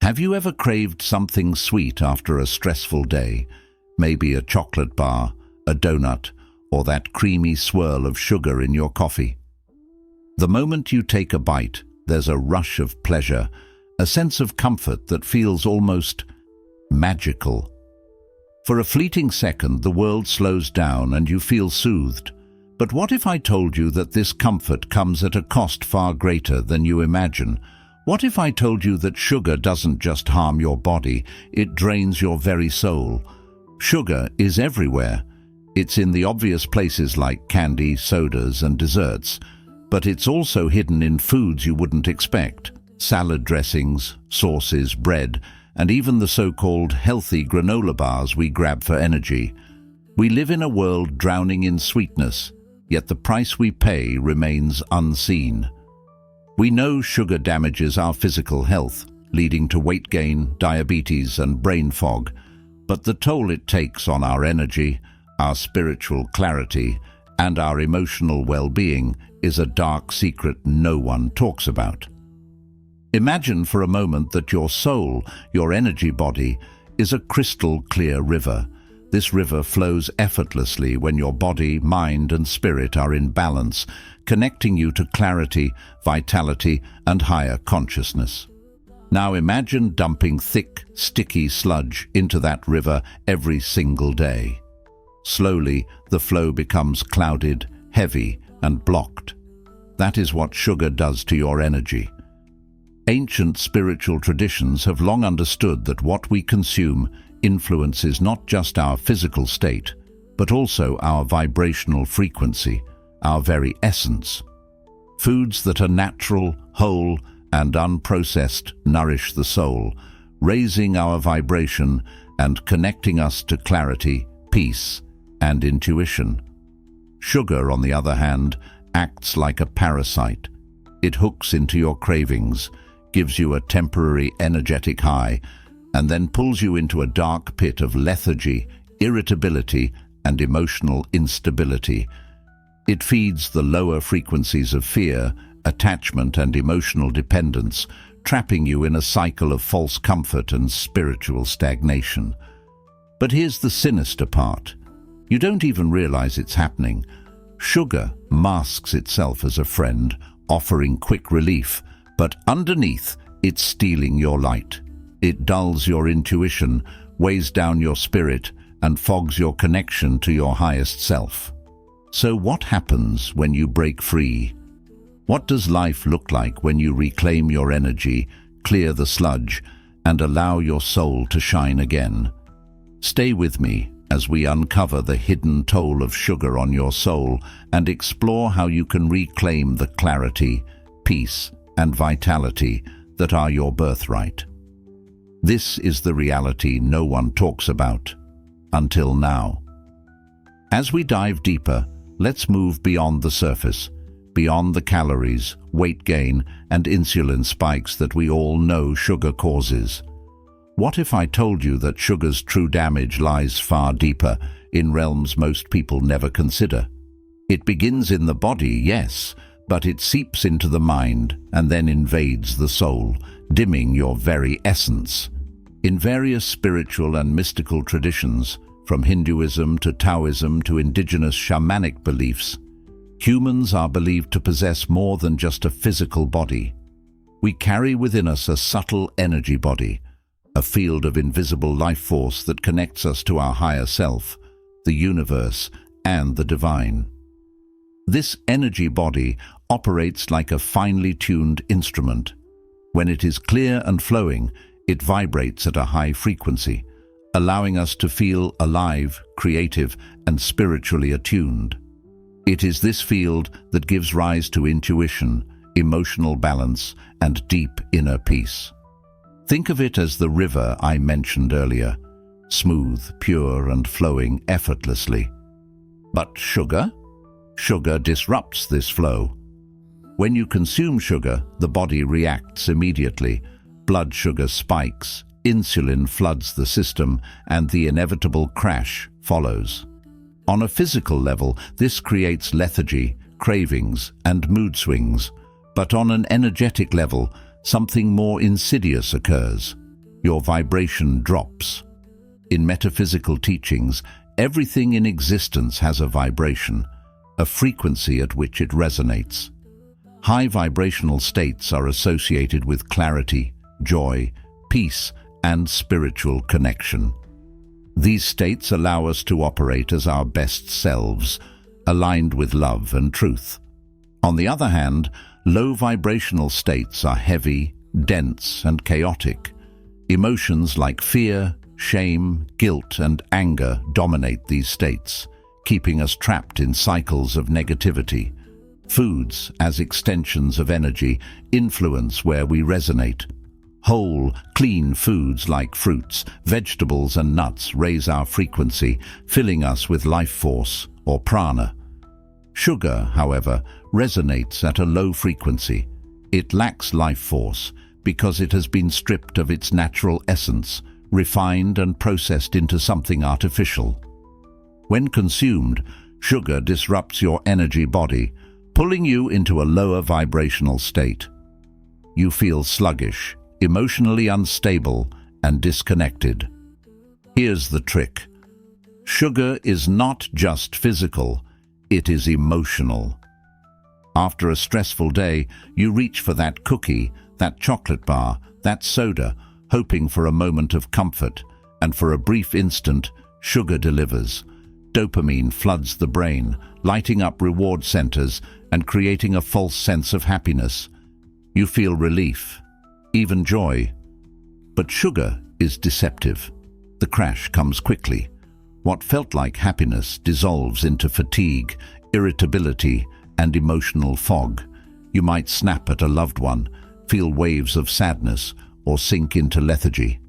Have you ever craved something sweet after a stressful day? Maybe a chocolate bar, a donut, or that creamy swirl of sugar in your coffee. The moment you take a bite, there's a rush of pleasure, a sense of comfort that feels almost magical. For a fleeting second, the world slows down and you feel soothed. But what if I told you that this comfort comes at a cost far greater than you imagine? What if I told you that sugar doesn't just harm your body, it drains your very soul? Sugar is everywhere. It's in the obvious places like candy, sodas, and desserts. But it's also hidden in foods you wouldn't expect. Salad dressings, sauces, bread, and even the so-called healthy granola bars we grab for energy. We live in a world drowning in sweetness, yet the price we pay remains unseen. We know sugar damages our physical health, leading to weight gain, diabetes, and brain fog. But the toll it takes on our energy, our spiritual clarity, and our emotional well-being is a dark secret no one talks about. Imagine for a moment that your soul, your energy body, is a crystal-clear river. This river flows effortlessly when your body, mind, and spirit are in balance, connecting you to clarity, vitality, and higher consciousness. Now imagine dumping thick, sticky sludge into that river every single day. Slowly, the flow becomes clouded, heavy, and blocked. That is what sugar does to your energy. Ancient spiritual traditions have long understood that what we consume influences not just our physical state, but also our vibrational frequency, our very essence. Foods that are natural, whole, and unprocessed nourish the soul, raising our vibration and connecting us to clarity, peace, and intuition. Sugar, on the other hand, acts like a parasite. It hooks into your cravings, gives you a temporary energetic high, and then pulls you into a dark pit of lethargy, irritability, and emotional instability. It feeds the lower frequencies of fear, attachment, and emotional dependence, trapping you in a cycle of false comfort and spiritual stagnation. But here's the sinister part. You don't even realize it's happening. Sugar masks itself as a friend, offering quick relief, but underneath, it's stealing your light. It dulls your intuition, weighs down your spirit, and fogs your connection to your highest self. So what happens when you break free? What does life look like when you reclaim your energy, clear the sludge, and allow your soul to shine again? Stay with me as we uncover the hidden toll of sugar on your soul and explore how you can reclaim the clarity, peace, and vitality that are your birthright. This is the reality no one talks about, until now. As we dive deeper, let's move beyond the surface, beyond the calories, weight gain, and insulin spikes that we all know sugar causes. What if I told you that sugar's true damage lies far deeper, in realms most people never consider? It begins in the body, yes, but it seeps into the mind and then invades the soul, dimming your very essence. In various spiritual and mystical traditions, from Hinduism to Taoism to indigenous shamanic beliefs, humans are believed to possess more than just a physical body. We carry within us a subtle energy body, a field of invisible life force that connects us to our higher self, the universe, and the divine. This energy body operates like a finely tuned instrument. When it is clear and flowing, it vibrates at a high frequency, allowing us to feel alive, creative, and spiritually attuned. It is this field that gives rise to intuition, emotional balance, and deep inner peace. Think of it as the river I mentioned earlier, smooth, pure, and flowing effortlessly. But sugar? Sugar disrupts this flow. When you consume sugar, the body reacts immediately. Blood sugar spikes, insulin floods the system, and the inevitable crash follows. On a physical level, this creates lethargy, cravings, and mood swings. But on an energetic level, something more insidious occurs. your vibration drops. In metaphysical teachings, everything in existence has a vibration, a frequency at which it resonates. High vibrational states are associated with clarity, joy, peace, and spiritual connection. These states allow us to operate as our best selves, aligned with love and truth. On the other hand, low vibrational states are heavy, dense, and chaotic. Emotions like fear, shame, guilt, and anger dominate these states, keeping us trapped in cycles of negativity. Foods, as extensions of energy, influence where we resonate. Whole, clean foods like fruits, vegetables, and nuts raise our frequency, filling us with life force, or prana. Sugar, however, resonates at a low frequency. It lacks life force because it has been stripped of its natural essence, refined and processed into something artificial. When consumed, sugar disrupts your energy body, pulling you into a lower vibrational state. You feel sluggish, emotionally unstable, and disconnected. Here's the trick. Sugar is not just physical, it is emotional. After a stressful day, you reach for that cookie, that chocolate bar, that soda, hoping for a moment of comfort, and for a brief instant, sugar delivers. Dopamine floods the brain, lighting up reward centers and creating a false sense of happiness. You feel relief, even joy. But sugar is deceptive. The crash comes quickly. What felt like happiness dissolves into fatigue, irritability, and emotional fog. You might snap at a loved one, feel waves of sadness, or sink into lethargy.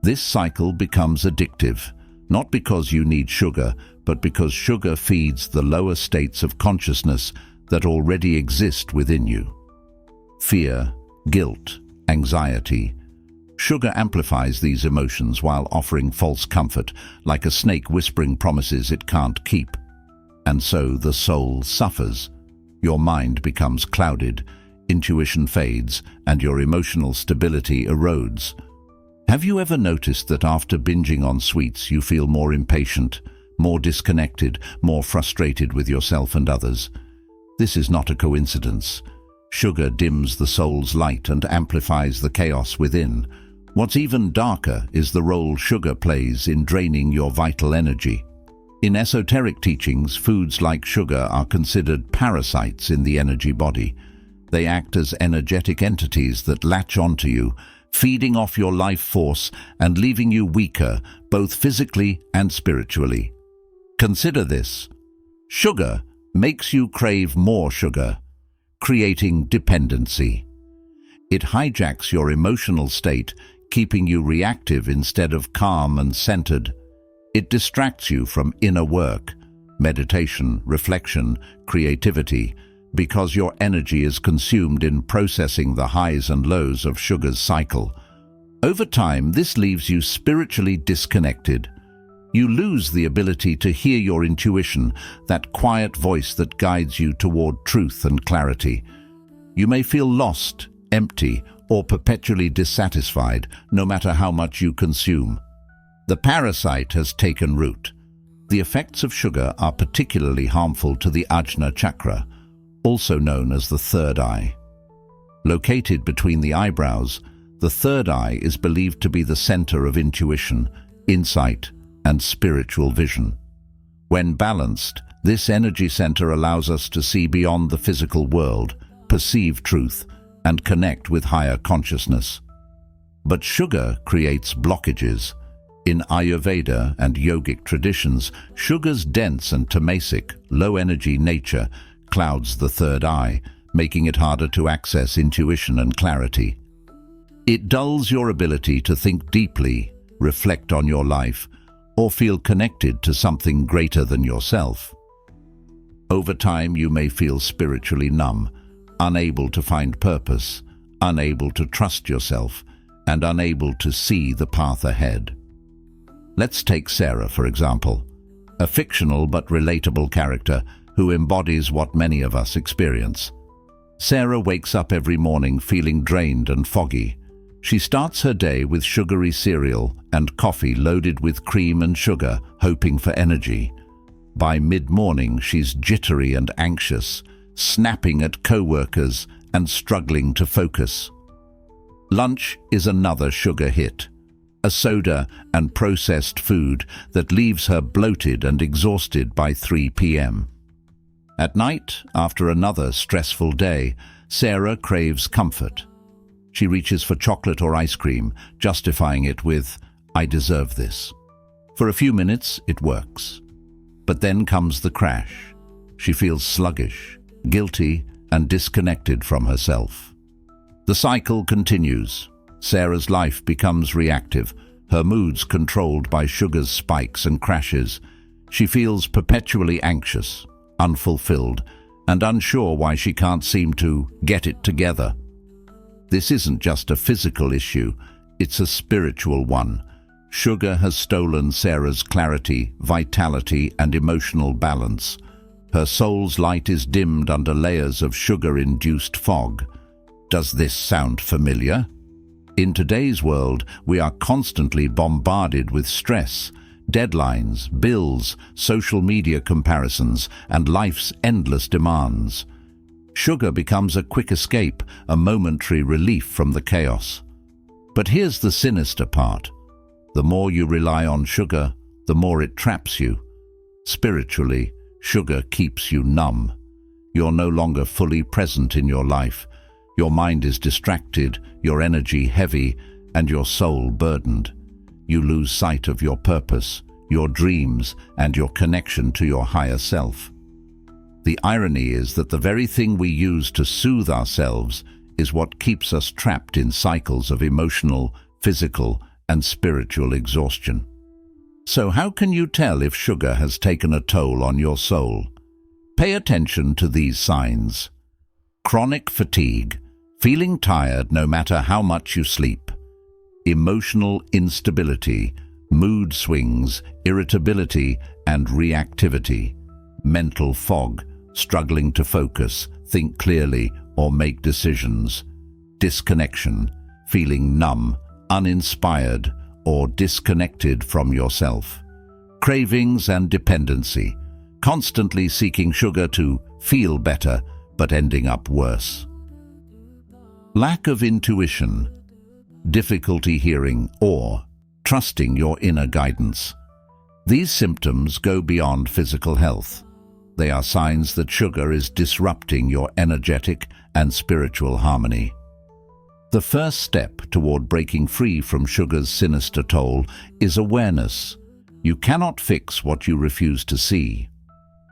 This cycle becomes addictive, not because you need sugar, but because sugar feeds the lower states of consciousness that already exist within you. Fear, guilt, anxiety. Sugar amplifies these emotions while offering false comfort, like a snake whispering promises it can't keep. And so the soul suffers. Your mind becomes clouded, intuition fades, and your emotional stability erodes. Have you ever noticed that after binging on sweets you feel more impatient, more disconnected, more frustrated with yourself and others? This is not a coincidence. Sugar dims the soul's light and amplifies the chaos within. What's even darker is the role sugar plays in draining your vital energy. In esoteric teachings, foods like sugar are considered parasites in the energy body. They act as energetic entities that latch onto you, feeding off your life force and leaving you weaker, both physically and spiritually. Consider this. Sugar makes you crave more sugar, creating dependency. It hijacks your emotional state, keeping you reactive instead of calm and centered. It distracts you from inner work, meditation, reflection, creativity, because your energy is consumed in processing the highs and lows of sugar's cycle. Over time, this leaves you spiritually disconnected. You lose the ability to hear your intuition, that quiet voice that guides you toward truth and clarity. You may feel lost, empty, or perpetually dissatisfied, no matter how much you consume. The parasite has taken root. The effects of sugar are particularly harmful to the Ajna chakra, also known as the third eye. Located between the eyebrows, the third eye is believed to be the center of intuition, insight, and spiritual vision. When balanced, this energy center allows us to see beyond the physical world, perceive truth, and connect with higher consciousness. But sugar creates blockages. In Ayurveda and yogic traditions, sugar's dense and tamasic, low-energy nature clouds the third eye, making it harder to access intuition and clarity. It dulls your ability to think deeply, reflect on your life, or feel connected to something greater than yourself. Over time, you may feel spiritually numb, unable to find purpose, unable to trust yourself, and unable to see the path ahead. Let's take Sarah, for example, a fictional but relatable character who embodies what many of us experience. Sarah wakes up every morning feeling drained and foggy. She starts her day with sugary cereal and coffee loaded with cream and sugar, hoping for energy. By mid-morning, she's jittery and anxious, snapping at co-workers and struggling to focus. Lunch is another sugar hit, a soda and processed food that leaves her bloated and exhausted by 3 p.m. At night, after another stressful day, Sarah craves comfort. She reaches for chocolate or ice cream, justifying it with, "I deserve this." For a few minutes, it works. But then comes the crash. She feels sluggish, guilty, and disconnected from herself. The cycle continues. Sarah's life becomes reactive, her moods controlled by sugar's spikes and crashes. She feels perpetually anxious, unfulfilled, and unsure why she can't seem to get it together. This isn't just a physical issue, it's a spiritual one. Sugar has stolen Sarah's clarity, vitality, and emotional balance. Her soul's light is dimmed under layers of sugar-induced fog. Does this sound familiar? In today's world, we are constantly bombarded with stress, deadlines, bills, social media comparisons, and life's endless demands. Sugar becomes a quick escape, a momentary relief from the chaos. But here's the sinister part. The more you rely on sugar, the more it traps you. Spiritually, sugar keeps you numb. You're no longer fully present in your life. Your mind is distracted, your energy heavy, and your soul burdened. You lose sight of your purpose, your dreams, and your connection to your higher self. The irony is that the very thing we use to soothe ourselves is what keeps us trapped in cycles of emotional, physical, and spiritual exhaustion. So how can you tell if sugar has taken a toll on your soul? Pay attention to these signs. Chronic fatigue, feeling tired no matter how much you sleep. Emotional instability, mood swings, irritability, and reactivity. Mental fog, struggling to focus, think clearly, or make decisions. Disconnection, feeling numb, uninspired, or disconnected from yourself. Cravings and dependency, constantly seeking sugar to feel better, but ending up worse. Lack of intuition, difficulty hearing or trusting your inner guidance. These symptoms go beyond physical health. They are signs that sugar is disrupting your energetic and spiritual harmony. The first step toward breaking free from sugar's sinister toll is awareness. You cannot fix what you refuse to see.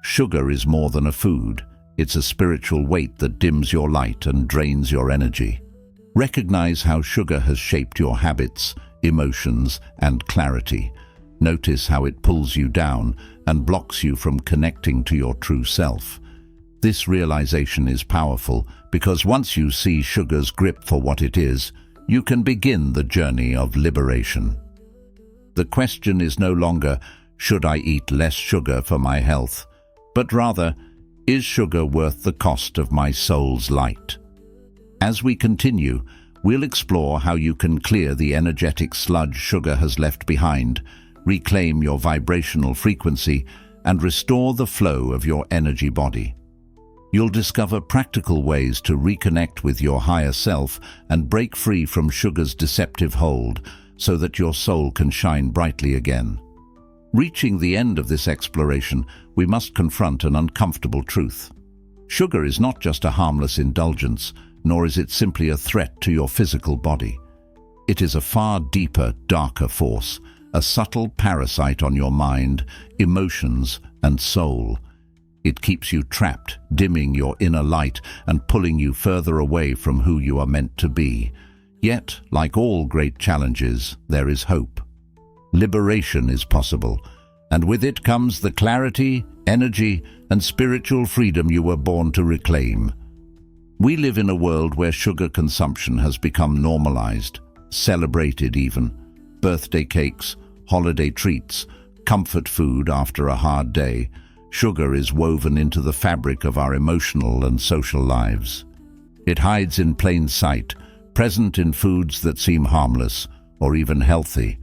Sugar is more than a food. It's a spiritual weight that dims your light and drains your energy. Recognize how sugar has shaped your habits, emotions, and clarity. Notice how it pulls you down and blocks you from connecting to your true self. This realization is powerful because once you see sugar's grip for what it is, you can begin the journey of liberation. The question is no longer, should I eat less sugar for my health? But rather, is sugar worth the cost of my soul's light? As we continue, we'll explore how you can clear the energetic sludge sugar has left behind, reclaim your vibrational frequency, and restore the flow of your energy body. You'll discover practical ways to reconnect with your higher self and break free from sugar's deceptive hold so that your soul can shine brightly again. Reaching the end of this exploration, we must confront an uncomfortable truth. Sugar is not just a harmless indulgence, nor is it simply a threat to your physical body. It is a far deeper, darker force, a subtle parasite on your mind, emotions, and soul. It keeps you trapped, dimming your inner light and pulling you further away from who you are meant to be. Yet, like all great challenges, there is hope. Liberation is possible, and with it comes the clarity, energy, and spiritual freedom you were born to reclaim. We live in a world where sugar consumption has become normalized, celebrated even. Birthday cakes, holiday treats, comfort food after a hard day. Sugar is woven into the fabric of our emotional and social lives. It hides in plain sight, present in foods that seem harmless or even healthy.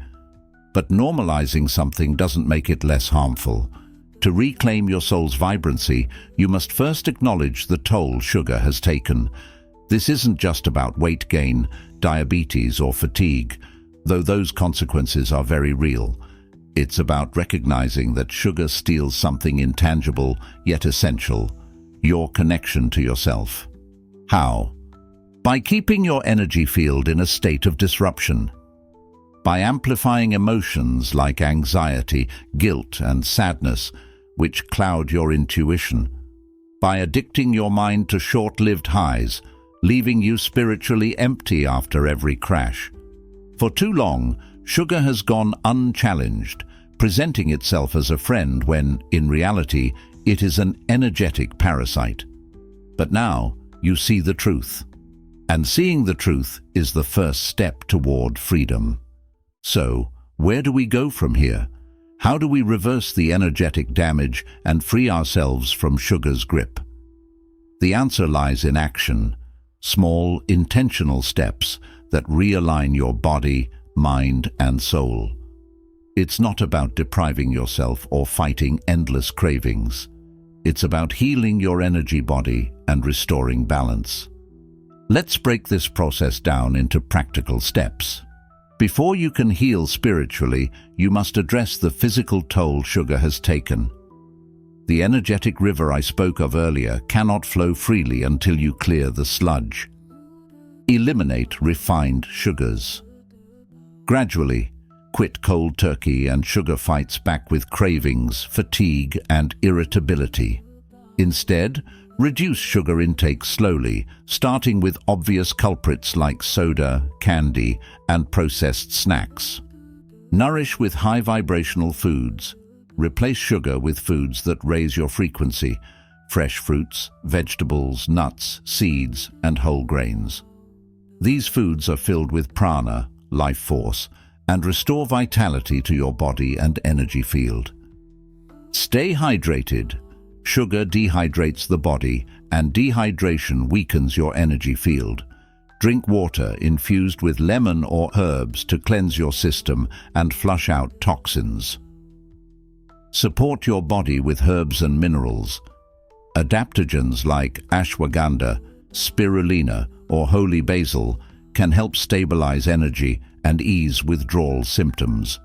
But normalizing something doesn't make it less harmful. To reclaim your soul's vibrancy, you must first acknowledge the toll sugar has taken. This isn't just about weight gain, diabetes, or fatigue, though those consequences are very real. It's about recognizing that sugar steals something intangible yet essential: your connection to yourself. How? By keeping your energy field in a state of disruption. By amplifying emotions like anxiety, guilt, and sadness, which cloud your intuition. By addicting your mind to short-lived highs, leaving you spiritually empty after every crash. For too long, sugar has gone unchallenged, presenting itself as a friend when, in reality, it is an energetic parasite. But now, you see the truth. And seeing the truth is the first step toward freedom. So, where do we go from here? How do we reverse the energetic damage and free ourselves from sugar's grip? The answer lies in action. Small, intentional steps that realign your body, mind, and soul. It's not about depriving yourself or fighting endless cravings. It's about healing your energy body and restoring balance. Let's break this process down into practical steps. Before you can heal spiritually, you must address the physical toll sugar has taken. The energetic river I spoke of earlier cannot flow freely until you clear the sludge. Eliminate refined sugars. Gradually, quit cold turkey and sugar fights back with cravings, fatigue, and irritability. Instead, reduce sugar intake slowly, starting with obvious culprits like soda, candy, and processed snacks. Nourish with high vibrational foods. Replace sugar with foods that raise your frequency: fresh fruits, vegetables, nuts, seeds, and whole grains. These foods are filled with prana, life force, and restore vitality to your body and energy field. Stay hydrated. Sugar dehydrates the body, and dehydration weakens your energy field. Drink water infused with lemon or herbs to cleanse your system and flush out toxins. Support your body with herbs and minerals. Adaptogens like ashwagandha, spirulina, or holy basil can help stabilize energy and ease withdrawal symptoms.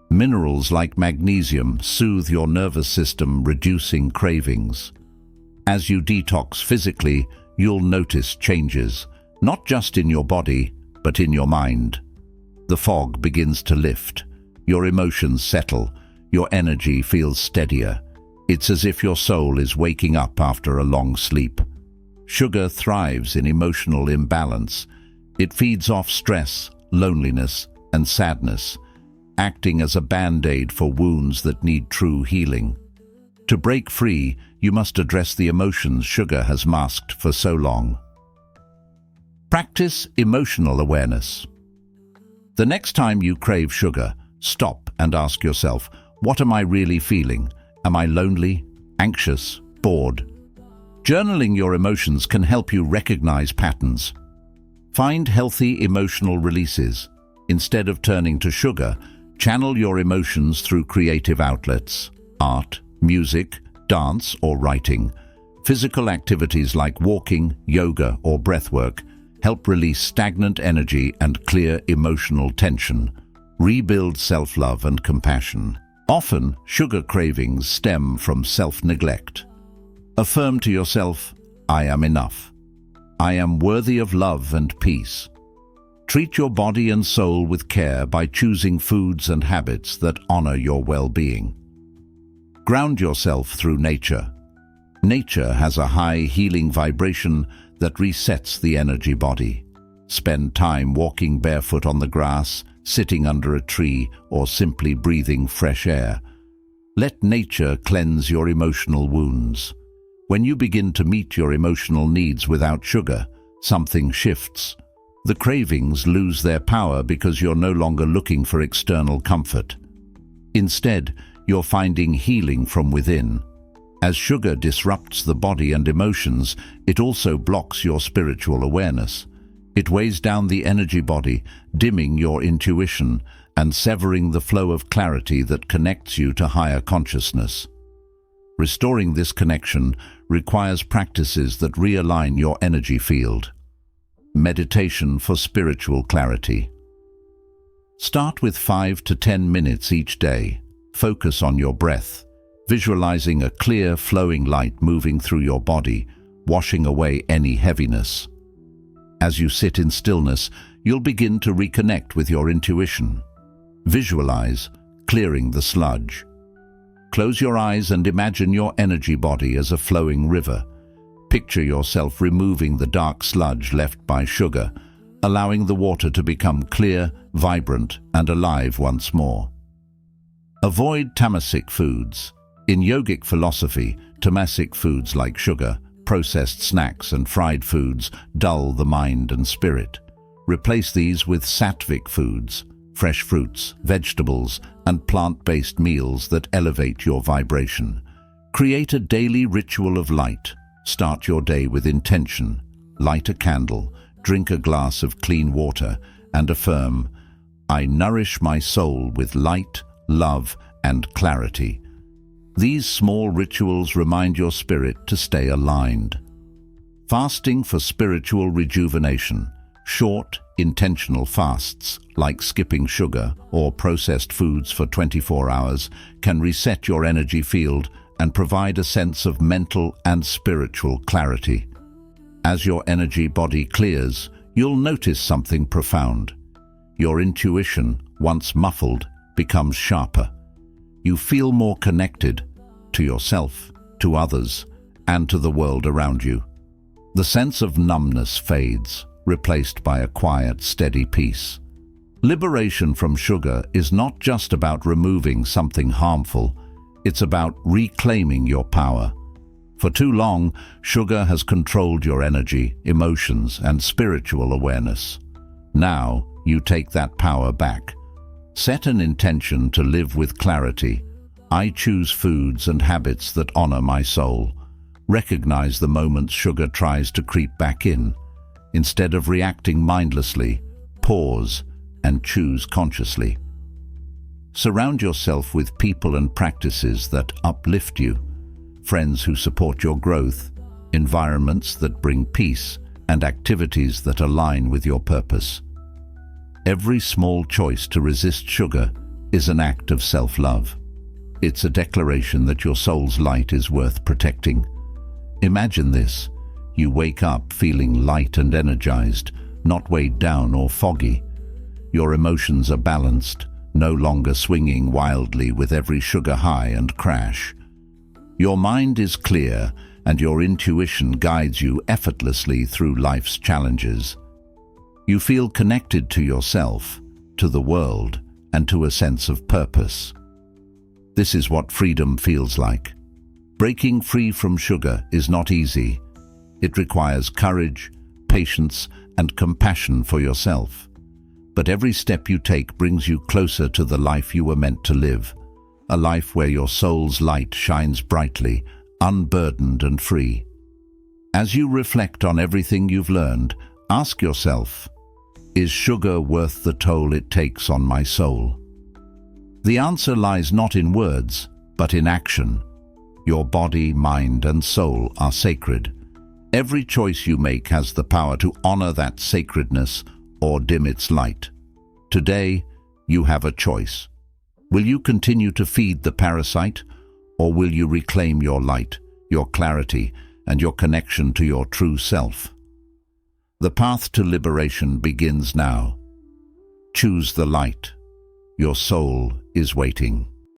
Minerals like magnesium soothe your nervous system, reducing cravings. As you detox physically, you'll notice changes, not just in your body, but in your mind. The fog begins to lift. Your emotions settle. Your energy feels steadier. It's as if your soul is waking up after a long sleep. Sugar thrives in emotional imbalance. It feeds off stress, loneliness, and sadness, acting as a band-aid for wounds that need true healing. To break free, you must address the emotions sugar has masked for so long. Practice emotional awareness. The next time you crave sugar, stop and ask yourself, what am I really feeling? Am I lonely, anxious, bored? Journaling your emotions can help you recognize patterns. Find healthy emotional releases. Instead of turning to sugar, channel your emotions through creative outlets: art, music, dance, or writing. Physical activities like walking, yoga, or breathwork help release stagnant energy and clear emotional tension. Rebuild self-love and compassion. Often, sugar cravings stem from self-neglect. Affirm to yourself, I am enough. I am worthy of love and peace. Treat your body and soul with care by choosing foods and habits that honor your well-being. Ground yourself through nature. Nature has a high healing vibration that resets the energy body. Spend time walking barefoot on the grass, sitting under a tree, or simply breathing fresh air. Let nature cleanse your emotional wounds. When you begin to meet your emotional needs without sugar, something shifts. The cravings lose their power because you're no longer looking for external comfort. Instead, you're finding healing from within. As sugar disrupts the body and emotions, it also blocks your spiritual awareness. It weighs down the energy body, dimming your intuition and severing the flow of clarity that connects you to higher consciousness. Restoring this connection requires practices that realign your energy field. Meditation for spiritual clarity. Start with 5 to 10 minutes each day. Focus on your breath, visualizing a clear, flowing light moving through your body, washing away any heaviness. As you sit in stillness, you'll begin to reconnect with your intuition. Visualize clearing the sludge. Close your eyes and imagine your energy body as a flowing river. Picture yourself removing the dark sludge left by sugar, allowing the water to become clear, vibrant, and alive once more. Avoid tamasic foods. In yogic philosophy, tamasic foods like sugar, processed snacks, and fried foods dull the mind and spirit. Replace these with sattvic foods, fresh fruits, vegetables, and plant-based meals that elevate your vibration. Create a daily ritual of light. Start your day with intention. Light a candle, drink a glass of clean water, and affirm, "I nourish my soul with light, love, and clarity." These small rituals remind your spirit to stay aligned. Fasting for spiritual rejuvenation. Short, intentional fasts, like skipping sugar or processed foods for 24 hours, can reset your energy field and provide a sense of mental and spiritual clarity. As your energy body clears, you'll notice something profound. Your intuition, once muffled, becomes sharper. You feel more connected to yourself, to others, and to the world around you. The sense of numbness fades, replaced by a quiet, steady peace. Liberation from sugar is not just about removing something harmful, it's about reclaiming your power. For too long, sugar has controlled your energy, emotions, and spiritual awareness. Now, you take that power back. Set an intention to live with clarity. I choose foods and habits that honor my soul. Recognize the moments sugar tries to creep back in. Instead of reacting mindlessly, pause and choose consciously. Surround yourself with people and practices that uplift you, friends who support your growth, environments that bring peace, and activities that align with your purpose. Every small choice to resist sugar is an act of self-love. It's a declaration that your soul's light is worth protecting. Imagine this. You wake up feeling light and energized, not weighed down or foggy. Your emotions are balanced, no longer swinging wildly with every sugar high and crash. Your mind is clear, and your intuition guides you effortlessly through life's challenges. You feel connected to yourself, to the world, and to a sense of purpose. This is what freedom feels like. Breaking free from sugar is not easy. It requires courage, patience, and compassion for yourself. But every step you take brings you closer to the life you were meant to live, a life where your soul's light shines brightly, unburdened and free. As you reflect on everything you've learned, ask yourself, is sugar worth the toll it takes on my soul? The answer lies not in words, but in action. Your body, mind, and soul are sacred. Every choice you make has the power to honor that sacredness or dim its light. Today, you have a choice. Will you continue to feed the parasite, or will you reclaim your light, your clarity, and your connection to your true self? The path to liberation begins now. Choose the light. Your soul is waiting.